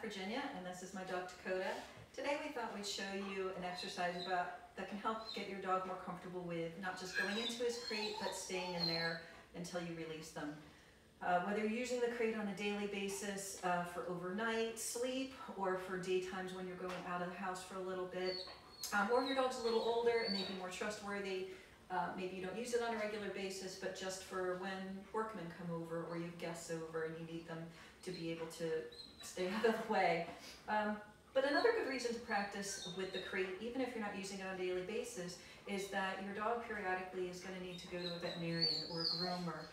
Virginia, and this is my dog Takoda. Today we thought we'd show you an exercise that can help get your dog more comfortable with not just going into his crate, but staying in there until you release them. Whether you're using the crate on a daily basis for overnight sleep or for daytimes when you're going out of the house for a little bit, or if your dog's a little older and maybe more trustworthy, maybe you don't use it on a regular basis, but just for when workmen come over or you have guests over and you need them to be able to stay out of the way. But another good reason to practice with the crate, even if you're not using it on a daily basis, is that your dog periodically is going to need to go to a veterinarian or a groomer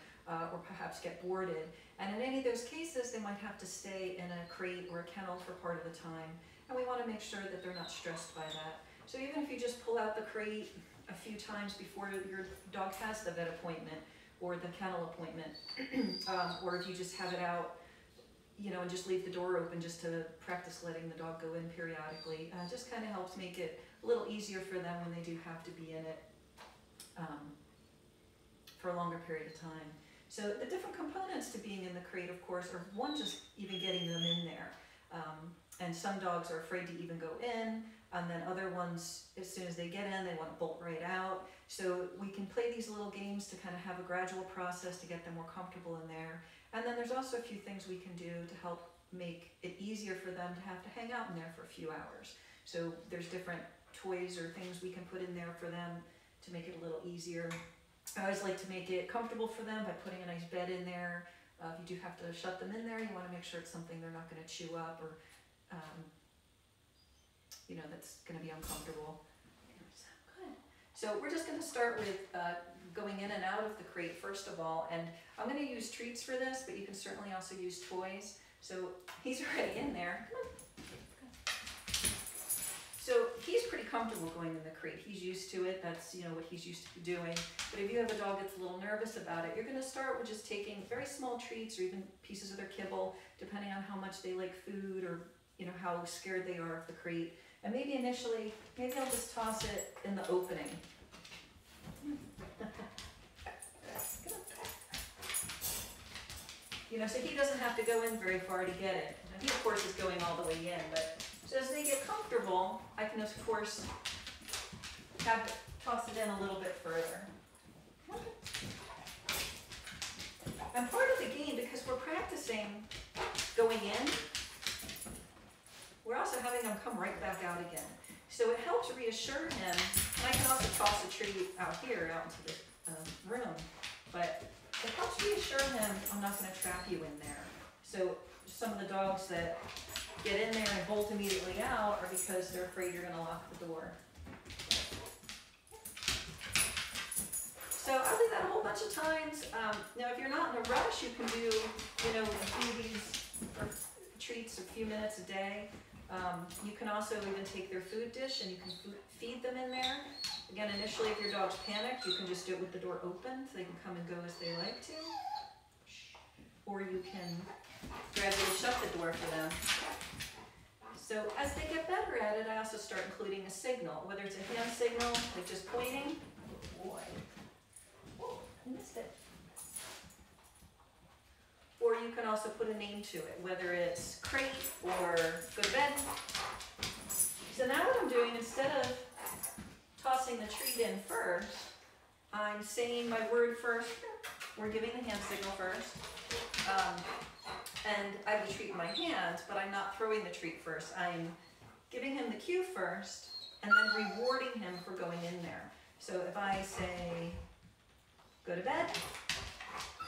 or perhaps get boarded. And in any of those cases, they might have to stay in a crate or a kennel for part of the time. And we want to make sure that they're not stressed by that. So even if you just pull out the crate a few times before your dog has the vet appointment or the kennel appointment, or if you just have it out, you know, and just leave the door open just to practice letting the dog go in periodically, just kind of helps make it a little easier for them when they do have to be in it for a longer period of time. So the different components to being in the crate, of course, are one, just even getting them in there. And some dogs are afraid to even go in, and then other ones, as soon as they get in, they want to bolt right out. So we can play these little games to kind of have a gradual process to get them more comfortable in there. And then there's also a few things we can do to help make it easier for them to have to hang out in there for a few hours. So there's different toys or things we can put in there for them to make it a little easier. I always like to make it comfortable for them by putting a nice bed in there. If you do have to shut them in there, you want to make sure it's something they're not going to chew up or you know, that's going to be uncomfortable. Good. So we're just going to start with going in and out of the crate first of all, and I'm going to use treats for this, but you can certainly also use toys. So he's already in there. Come on. So he's pretty comfortable going in the crate. He's used to it. That's, you know, what he's used to doing. But if you have a dog that's a little nervous about it, you're going to start with just taking very small treats or even pieces of their kibble, depending on how much they like food or, you know, how scared they are of the crate. And maybe initially, maybe I'll just toss it in the opening. You know, so he doesn't have to go in very far to get it. Now, he, of course, is going all the way in, but so as they get comfortable, I can, of course, toss it in a little bit further. And part of the game, because we're practicing going in, we're also having them come right back out again. So it helps reassure him, and I can also toss a treat out here, out into the room, but it helps reassure him, I'm not going to trap you in there. So some of the dogs that get in there and bolt immediately out are because they're afraid you're going to lock the door. So I'll do that a whole bunch of times. Now if you're not in a rush, you can do, you know, do these treats a few minutes a day. You can also even take their food dish and you can feed them in there. Again, initially if your dog's panicked, you can just do it with the door open so they can come and go as they like to. Or you can gradually shut the door for them. So as they get better at it, I also start including a signal, whether it's a hand signal, like just pointing. Boy. Oh, I missed it. Or you can also put a name to it, whether it's crate or go to bed. So now what I'm doing, instead of tossing the treat in first, I'm saying my word first. We're giving the hand signal first. And I have the treat in my hands, but I'm not throwing the treat first. I'm giving him the cue first and then rewarding him for going in there. So if I say, go to bed,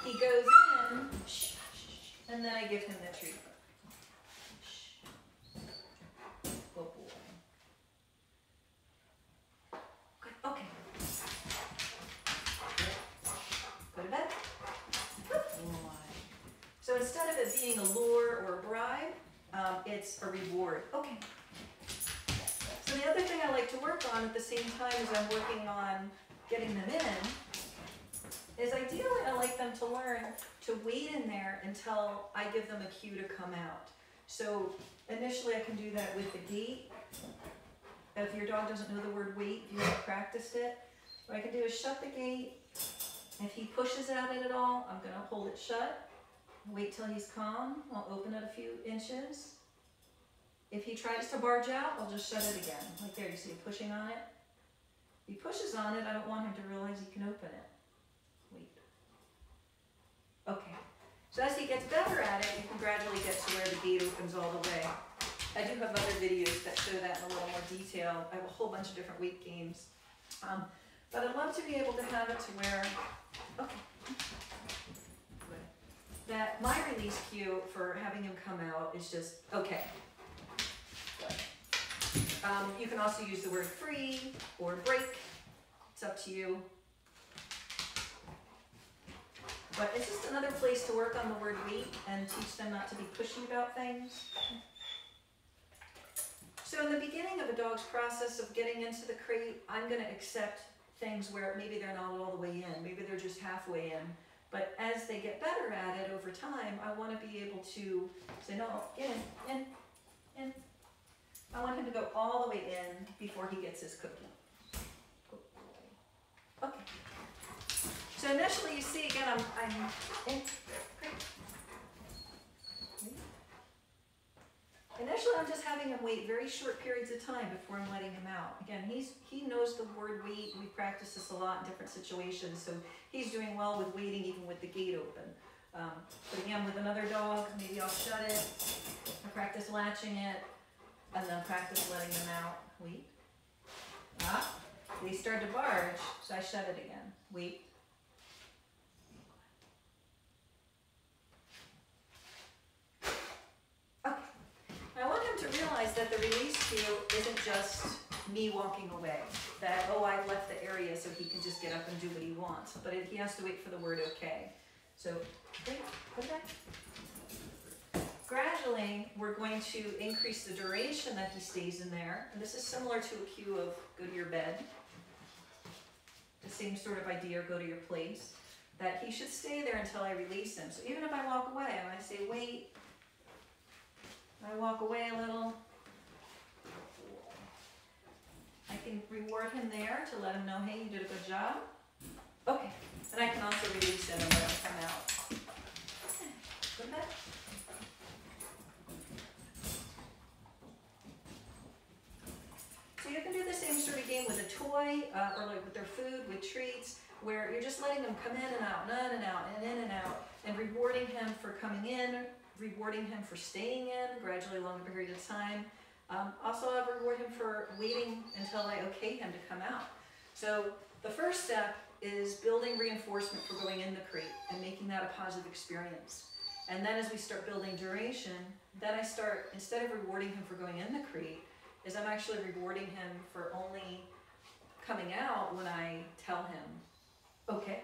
he goes in, and then I give him the treat. Good boy. Good. Okay. Go to bed. Good boy. So instead of it being a lure or a bribe, it's a reward. Okay. So the other thing I like to work on at the same time as I'm working on getting them in is ideally I like them to learn to wait in there until I give them a cue to come out. So initially I can do that with the gate. If your dog doesn't know the word wait, if you haven't practiced it, what I can do is shut the gate. If he pushes at it at all, I'm going to hold it shut. Wait till he's calm. I'll open it a few inches. If he tries to barge out, I'll just shut it again. Like there, you see it pushing on it? If he pushes on it, I don't want him to realize he can open it. Wait. Okay. So as he gets better at it, you can gradually get to where the gate opens all the way. I do have other videos that show that in a little more detail. I have a whole bunch of different weight games. But I'd love to be able to have it to where, okay, good. That my release cue for having him come out is just, okay. Good. You can also use the word free or break. It's up to you. But it's just another place to work on the word wait and teach them not to be pushy about things. So in the beginning of a dog's process of getting into the crate, I'm going to accept things where maybe they're not all the way in, maybe they're just halfway in. But as they get better at it over time, I want to be able to say, no, in. I want him to go all the way in before he gets his cookie. Okay. So initially, you see again, I'm in. Great. Initially, I'm just having him wait very short periods of time before I'm letting him out. Again, he knows the word wait. We practice this a lot in different situations, so he's doing well with waiting, even with the gate open. But again, with another dog, maybe I'll shut it. I practice latching it, and then practice letting them out. Wait. Ah, they start to barge, so I shut it again. Wait. I want him to realize that the release cue isn't just me walking away, that, oh, I left the area so he can just get up and do what he wants, but he has to wait for the word okay. So, great, put it back. Gradually, we're going to increase the duration that he stays in there, and this is similar to a cue of go to your bed, the same sort of idea, or go to your place, that he should stay there until I release him. So even if I walk away, I might say, wait, I walk away a little. I can reward him there to let him know, hey, you did a good job. Okay, and I can also release him and let him come out. Go to bed. So you can do the same sort of game with a toy, or like with their food, with treats, where you're just letting them come in and out, and in and out, and in and out, and rewarding him for coming in, rewarding him for staying in gradually a longer period of time. Also, I'll reward him for waiting until I okay him to come out. So the first step is building reinforcement for going in the crate and making that a positive experience. And then as we start building duration, then I start, instead of rewarding him for going in the crate, is I'm actually rewarding him for only coming out when I tell him, okay,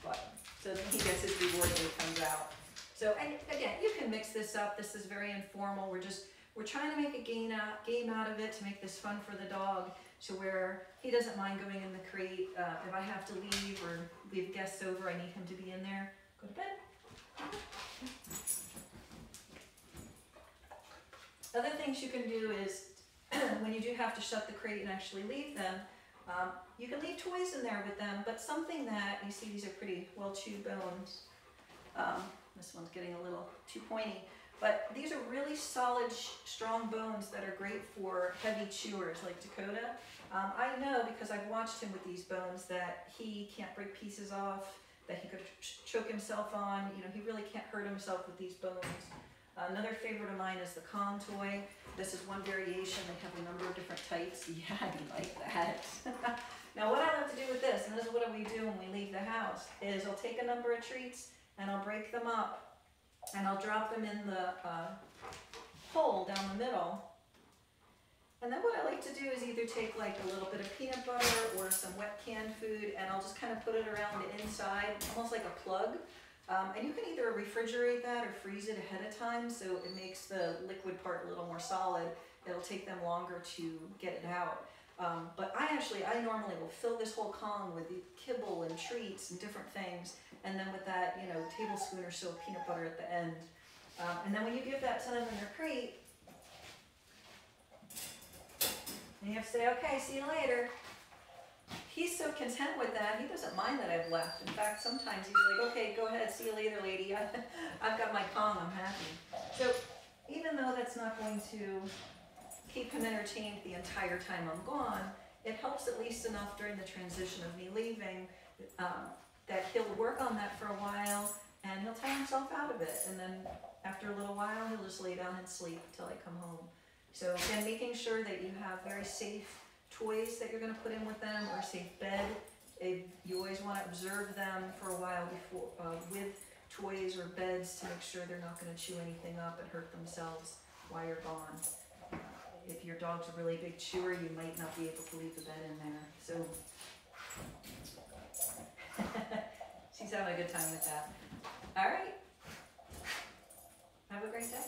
but so then he gets his reward when he comes out. So, and again, you can mix this up. This is very informal. We're trying to make a game out of it to make this fun for the dog, to where he doesn't mind going in the crate. If I have to leave or we have guests over, I need him to be in there. Go to bed. Other things you can do is, when you do have to shut the crate and actually leave them, you can leave toys in there with them, but something that, you see these are pretty well-chewed bones. This one's getting a little too pointy. But these are really solid, strong bones that are great for heavy chewers like Takoda. I know because I've watched him with these bones that he can't break pieces off, that he could choke himself on. You know, he really can't hurt himself with these bones. Another favorite of mine is the Kong toy. This is one variation. They have a number of different types. Yeah, you like that. Now what I love to do with this, and this is what we do when we leave the house, is I'll take a number of treats and I'll break them up and I'll drop them in the hole down the middle. And then what I like to do is either take like a little bit of peanut butter or some wet canned food, and I'll just kind of put it around the inside, almost like a plug. And you can either refrigerate that or freeze it ahead of time, so it makes the liquid part a little more solid. It'll take them longer to get it out. But I normally will fill this whole Kong with kibble and treats and different things, and then with that, you know, tablespoon or so of peanut butter at the end. And then when you give that to them in their crate, and you have to say, okay, see you later. He's so content with that, he doesn't mind that I've left. In fact, sometimes he's like, okay, go ahead, see you later, lady. I've got my Kong, I'm happy. So even though that's not going to keep him entertained the entire time I'm gone, it helps at least enough during the transition of me leaving that he'll work on that for a while and he'll tire himself out of it. And then after a little while, he'll just lay down and sleep until I come home. So again, making sure that you have very safe toys that you're going to put in with them, or a safe bed. You always want to observe them for a while before with toys or beds to make sure they're not going to chew anything up and hurt themselves while you're gone. If your dog's a really big chewer, you might not be able to leave the bed in there. So she's having a good time with that. All right. Have a great day.